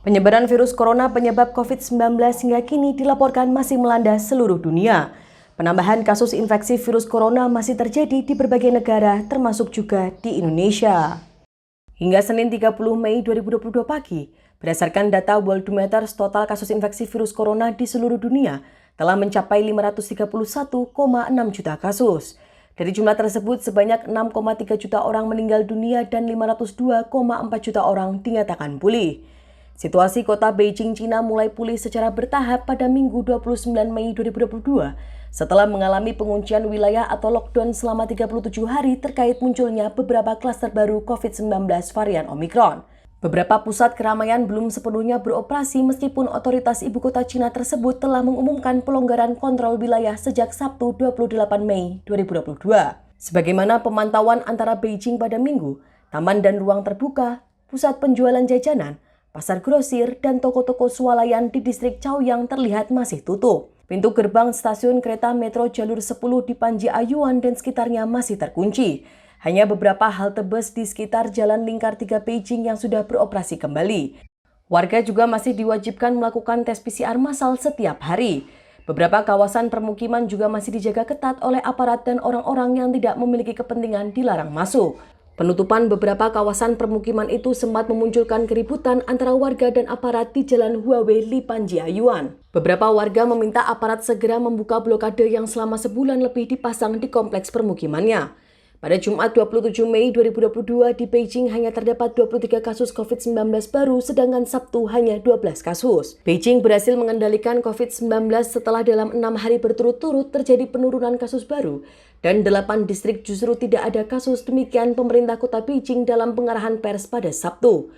Penyebaran virus corona penyebab COVID-19 hingga kini dilaporkan masih melanda seluruh dunia. Penambahan kasus infeksi virus corona masih terjadi di berbagai negara, termasuk juga di Indonesia. Hingga Senin 30 Mei 2022 pagi, berdasarkan data Worldometers, total kasus infeksi virus corona di seluruh dunia telah mencapai 531,6 juta kasus. Dari jumlah tersebut, sebanyak 6,3 juta orang meninggal dunia dan 502,4 juta orang dinyatakan pulih. Situasi kota Beijing, Cina mulai pulih secara bertahap pada Minggu 29 Mei 2022 setelah mengalami penguncian wilayah atau lockdown selama 37 hari terkait munculnya beberapa klaster baru COVID-19 varian Omicron. Beberapa pusat keramaian belum sepenuhnya beroperasi meskipun otoritas ibu kota Cina tersebut telah mengumumkan pelonggaran kontrol wilayah sejak Sabtu 28 Mei 2022. Sebagaimana pemantauan antara Beijing pada Minggu, taman dan ruang terbuka, pusat penjualan jajanan, pasar grosir, dan toko-toko swalayan di distrik Chaoyang terlihat masih tutup. Pintu gerbang stasiun kereta metro jalur 10 di Panji Ayuan dan sekitarnya masih terkunci. Hanya beberapa halte bus di sekitar Jalan Lingkar 3 Beijing yang sudah beroperasi kembali. Warga juga masih diwajibkan melakukan tes PCR massal setiap hari. Beberapa kawasan permukiman juga masih dijaga ketat oleh aparat dan orang-orang yang tidak memiliki kepentingan dilarang masuk. Penutupan beberapa kawasan permukiman itu sempat memunculkan keributan antara warga dan aparat di Jalan Huawei Li Panji Ayuan. Beberapa warga meminta aparat segera membuka blokade yang selama sebulan lebih dipasang di kompleks permukimannya. Pada Jumat 27 Mei 2022 di Beijing hanya terdapat 23 kasus COVID-19 baru, sedangkan Sabtu hanya 12 kasus. Beijing berhasil mengendalikan COVID-19 setelah dalam 6 hari berturut-turut terjadi penurunan kasus baru dan 8 distrik justru tidak ada kasus. Demikian pemerintah kota Beijing dalam pengarahan pers pada Sabtu.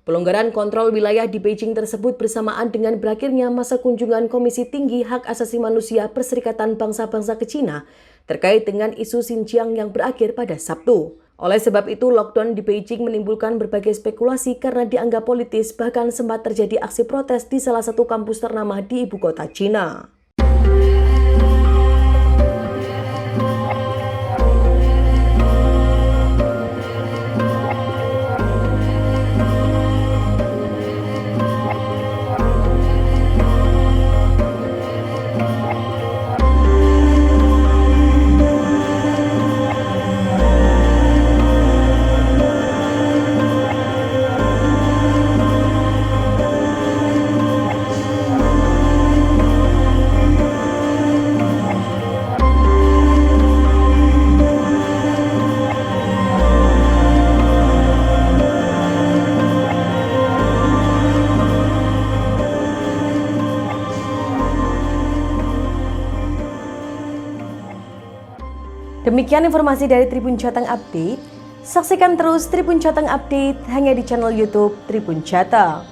Pelonggaran kontrol wilayah di Beijing tersebut bersamaan dengan berakhirnya masa kunjungan Komisi Tinggi Hak Asasi Manusia Perserikatan Bangsa-Bangsa ke Cina terkait dengan isu Xinjiang yang berakhir pada Sabtu. Oleh sebab itu, lockdown di Beijing menimbulkan berbagai spekulasi karena dianggap politis, bahkan sempat terjadi aksi protes di salah satu kampus ternama di ibu kota Cina. Demikian informasi dari Tribun Jateng Update. Saksikan terus Tribun Jateng Update hanya di channel YouTube Tribun Jateng.